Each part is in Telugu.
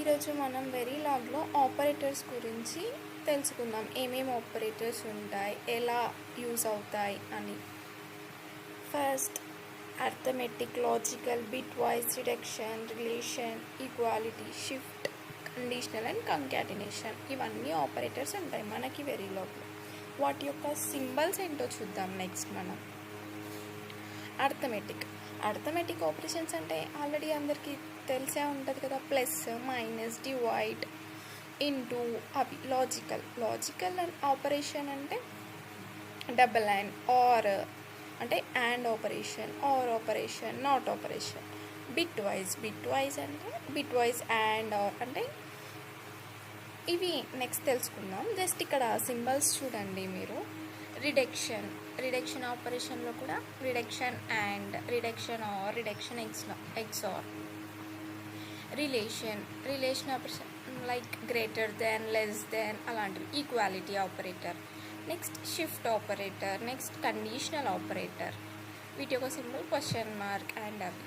ఈరోజు మనం వెరీలాగ్లో ఆపరేటర్స్ గురించి తెలుసుకుందాం. ఏమేమి ఆపరేటర్స్ ఉంటాయి, ఎలా యూజ్ అవుతాయి అని. First, arithmetic, logical, bit wise, reduction, relation, equality, shift, conditional and concatenation. ఇవన్నీ ఆపరేటర్స్ ఉంటాయి మనకి వెరీలాగ్లో. వాటి యొక్క సింబల్స్ ఏంటో చూద్దాం నెక్స్ట్ మనం. అర్థమెటిక్ ఆపరేషన్స్ అంటే ఆల్రెడీ అందరికీ తెలిసే ఉంటుంది కదా, ప్లస్, మైనస్, డివైడ్, ఇంటూ, అవి. లాజికల్ ఆపరేషన్ అంటే డబుల్ అండ్, ఆర్ అంటే and operation, or operation, not operation. Bitwise అంటే బిట్ వైజ్ అండ్, ఆర్ అంటే ఇవి నెక్స్ట్ తెలుసుకుందాం. జస్ట్ ఇక్కడ సింబల్స్ చూడండి మీరు. రిడక్షన్ ఆపరేషన్లో కూడా reduction and, reduction or, reduction XOR. Relation operation like greater than, less than అలాంటివి. Equality operator. Next shift operator. Next conditional operator. వీటి యొక్క సింబల్ క్వశ్చన్ మార్క్ అండ్ అవి.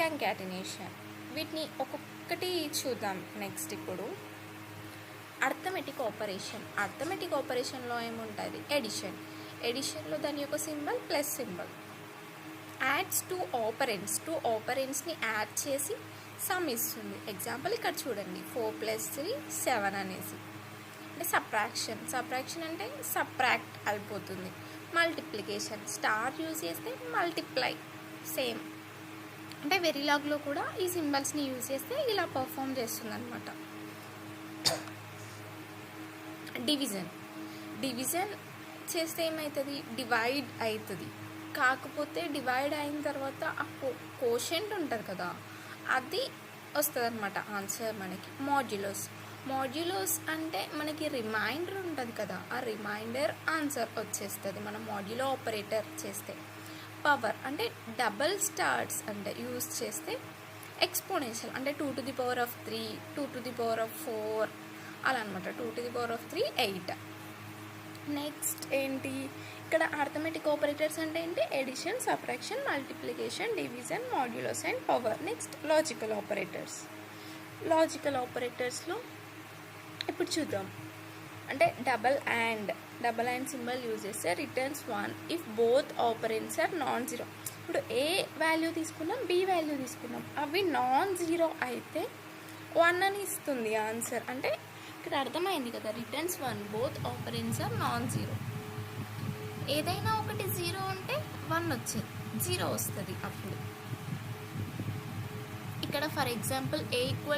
కంకాటినేషన్. వీటిని ఒక్కొక్కటి చూద్దాం నెక్స్ట్. ఇప్పుడు అర్థమెటిక్ ఆపరేషన్లో ఏముంటుంది? ఎడిషన్లో దాని యొక్క symbol plus symbol. Adds two ఆపరెంట్స్ని యాడ్ చేసి సమ్ ఇస్తుంది. ఎగ్జాంపుల్ ఇక్కడ చూడండి, 4 + 3 7 అనేసి. అంటే సబ్ట్రాక్షన్ అంటే సబ్ట్రాక్ట్ అయిపోతుంది. మల్టిప్లికేషన్, స్టార్ యూజ్ చేస్తే మల్టిప్లై, సేమ్. అంటే వెరీలాగ్లో కూడా ఈ సింబల్స్ని యూజ్ చేస్తే ఇలా పర్ఫామ్ చేస్తుంది అనమాట. డివిజన్ చేస్తే ఏమవుతుంది? డివైడ్ అవుతుంది. కాకపోతే డివైడ్ అయిన తర్వాత ఆ కోషెంట్ ఉంటుంది కదా, అది వస్తుంది అనమాట ఆన్సర్ మనకి. మాడ్యులోస్ అంటే మనకి రిమైండర్ ఉంటుంది కదా, ఆ రిమైండర్ ఆన్సర్ వచ్చేస్తుంది మనం మాడ్యులో ఆపరేటర్ చేస్తే. పవర్ అంటే డబల్ స్టార్స్ అంటే యూజ్ చేస్తే. ఎక్స్పోనెన్షియల్ అంటే 2⁻³ 2⁻⁴ అలా అనమాట. 2⁻³ 8. నెక్స్ట్ ఏంటి? ఇక్కడ అర్థమెటిక్ ఆపరేటర్స్ అంటే ఏంటి? Addition, subtraction, multiplication, division, modulus and power. Next logical ఆపరేటర్స్లో ఇప్పుడు చూద్దాం. అంటే డబల్ అండ్ సింబల్ యూజ్ చేస్తే returns 1 if both operands are non zero. ఇప్పుడు ఏ వాల్యూ తీసుకున్నాం, బి వాల్యూ తీసుకున్నాం, అవి నాన్ జీరో అయితే 1 అని ఇస్తుంది ఆన్సర్. అంటే ఇక్కడ అర్థమైంది కదా, returns 1 both operands are non zero. ఏదైనా ఒకటి 0 ఉంటే 1 వచ్చింది, 0 వస్తుంది అప్పుడు. ఇక్కడ ఫర్ ఎగ్జాంపుల్ A =